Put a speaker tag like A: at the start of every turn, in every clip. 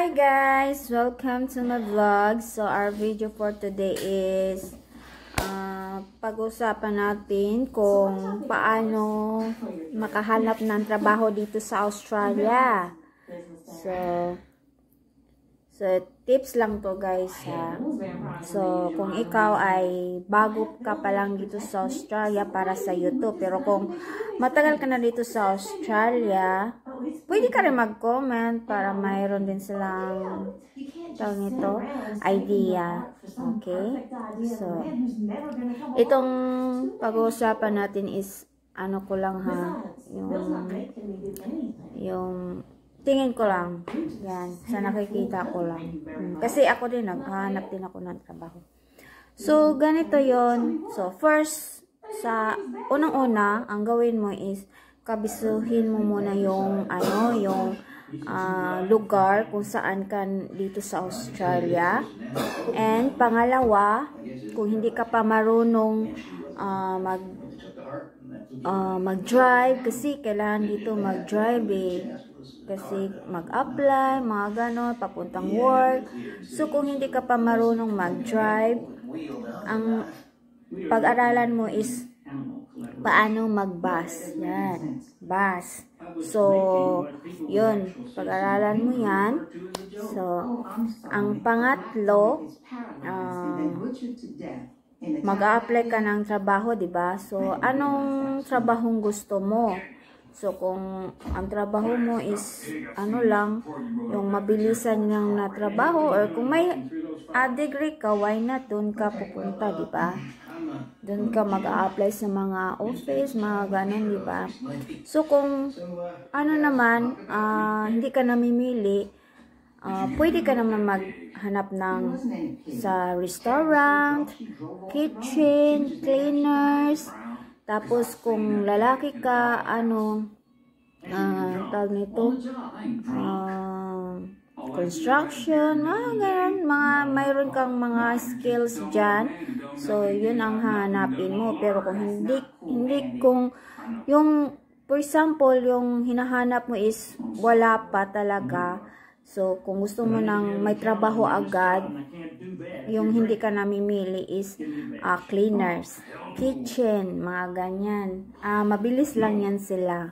A: Hi guys! Welcome to my vlog. So our video for today is pag-usapan natin kung paano makahanap ng trabaho dito sa Australia. So tips lang to guys ha. So kung ikaw ay bago ka pa lang dito sa Australia para sa YouTube, pero kung matagal ka na dito sa Australia, pwede ka rin mag-comment para mayroon din silang idea. Okay? So itong pag-uusapan natin is ano ko lang ha, yung tingin ko lang. Yan. Sa nakikita ko lang. Kasi ako din, naghahanap din ako ng trabaho. So, ganito yon. So, first, sa unang-una, ang gawin mo is, kabisuhin mo muna yung, lugar kung saan ka dito sa Australia. And, pangalawa, kung hindi ka pa marunong mag-drive, kasi kailangan dito mag-drive kasi mag-apply, mga ganon, papuntang work. So, kung hindi ka pa marunong mag-drive, ang pag-aralan mo is paano mag-bus. Yan, bus. So, yun, pag-aralan mo yan. So, ang pangatlo, mag-a-apply ka ng trabaho, diba? So, anong trabahong gusto mo? So, kung ang trabaho mo is, yung mabilisan niyang na trabaho, or kung may degree ka, why not? Doon ka pupunta, diba? Doon ka mag-a-apply sa mga office, mga ganun, diba? So, kung hindi ka namimili, pwede ka naman maghanap ng sa restaurant, kitchen, cleaners. Tapos, kung lalaki ka, tawag nito, construction, ganun, mayroon kang mga skills dyan. So, yun ang hahanapin mo. Pero kung for example, yung hinahanap mo is wala pa talaga. So, kung gusto mo nang may trabaho agad, yung hindi ka namimili is cleaners, kitchen, mga ganyan. Mabilis lang yan sila.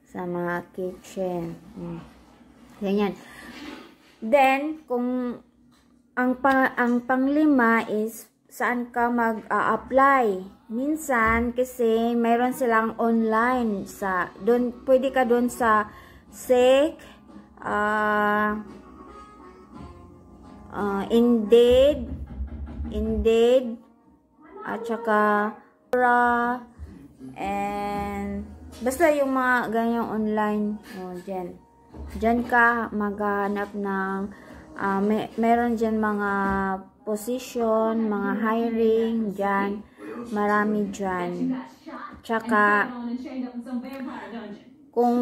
A: Sa mga kitchen. Ganyan. Then, kung ang panglima is saan ka mag-a-apply. Minsan, kasi mayroon silang online. Pwede ka doon sa SEC, Indeed, at saka and basta yung mga ganyang online, dyan ka maghanap ng meron dyan mga position, mga hiring dyan, marami dyan. Tsaka kung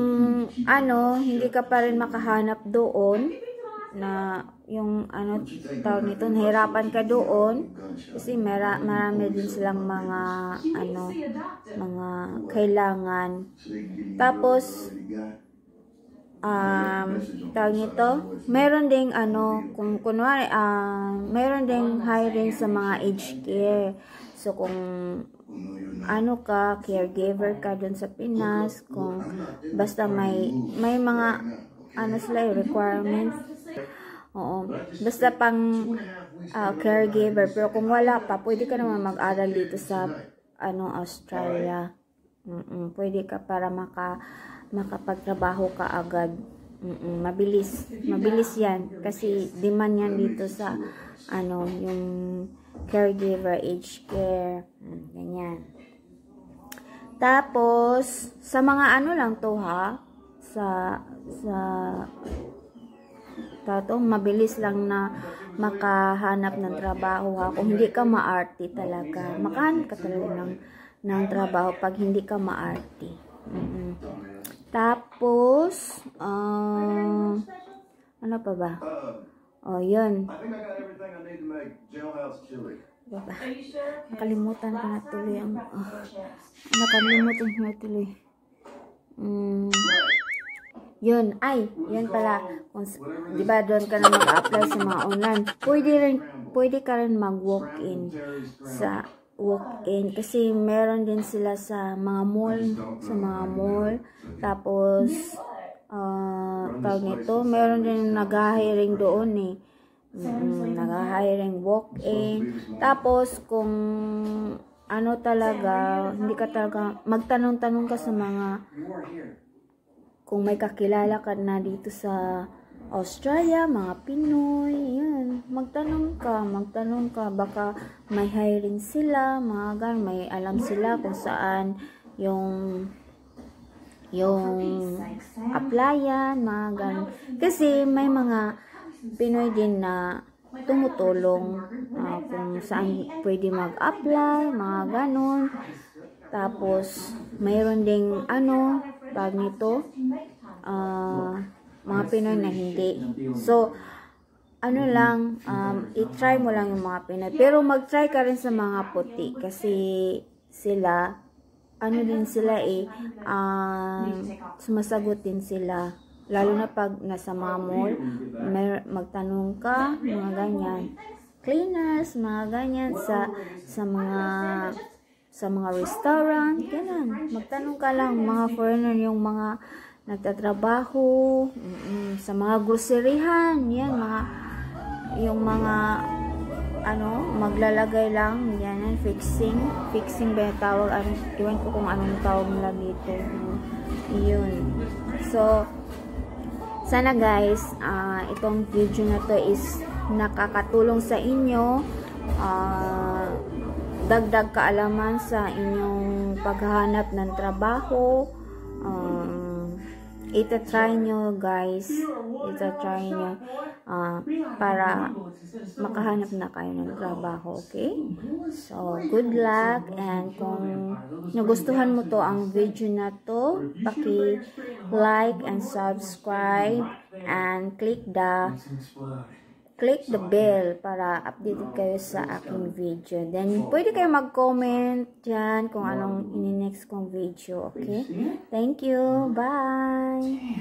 A: hindi ka pa rin makahanap doon na yung tawag nito, nahirapan ka doon kasi marami din silang mga mga kailangan. Tapos tawag nito, meron ding kung kunwari meron ding hiring sa mga aged care. So kung caregiver ka dun sa Pinas, kung basta may mga requirements. Oo, basta pang caregiver. Pero kung wala pa, pwede ka naman mag-aral dito sa Australia. Pwede ka para makapagtrabaho ka agad. Mabilis yan kasi demand yan dito sa yung caregiver, aged care, ganyan. Tapos sa mga lang to ha, mabilis lang na makahanap ng trabaho ha. Kung hindi ka maarte talaga, makahanap ka talaga ng trabaho pag hindi ka maarte. Tapos ano pa ba? Yun. Baba. Nakalimutan ko na tuloy nakalimutan ko na tuloy. Yun, yan pala. Kung, di ba doon ka na mag-apply sa mga online. Pwede ka rin mag-walk-in kasi meron din sila sa mga mall, tapos tawag nito, meron din nag-hiring doon nag-hiring walk-in. Tapos kung ano talaga, hindi ka talaga magtanong-tanong ka sa mga, kung may kakilala ka na dito sa Australia, mga Pinoy, yun, magtanong ka, baka may hiring sila, mga ganun, may alam sila kung saan yung applyan, mga ganun. Kasi may mga Pinoy din na tumutulong kung saan pwede mag-apply, mga ganun. Tapos, mayroon ding tawag nito, mga Pinoy na hindi. So, i-try mo lang yung mga Pinoy. Pero mag-try ka rin sa mga puti kasi sila, din sila sumasagot din sila. Lalo na pag nasa mga mall, magtanong ka, mga ganyan. Cleaners, mga ganyan, sa mga restaurant, ganyan. Magtanong ka lang, mga foreigner, yung mga nagtatrabaho, sa mga groceryhan, yan, yung mga, maglalagay lang, yan, fixing ba yung tawag, iwan ko kung anong tawag nila dito, yun. So, sana guys, itong video na to is nakakatulong sa inyo, dagdag kaalaman sa inyong paghahanap ng trabaho. Ita-try nyo guys, para makahanap na kayo ng trabaho, okay? So, good luck, and kung nagustuhan mo to ang video na to, paki-like and subscribe and click the bell para updated kayo sa aking video. Then, pwede kayo mag-comment dyan kung anong ini-next kong video, okay? Thank you. Bye!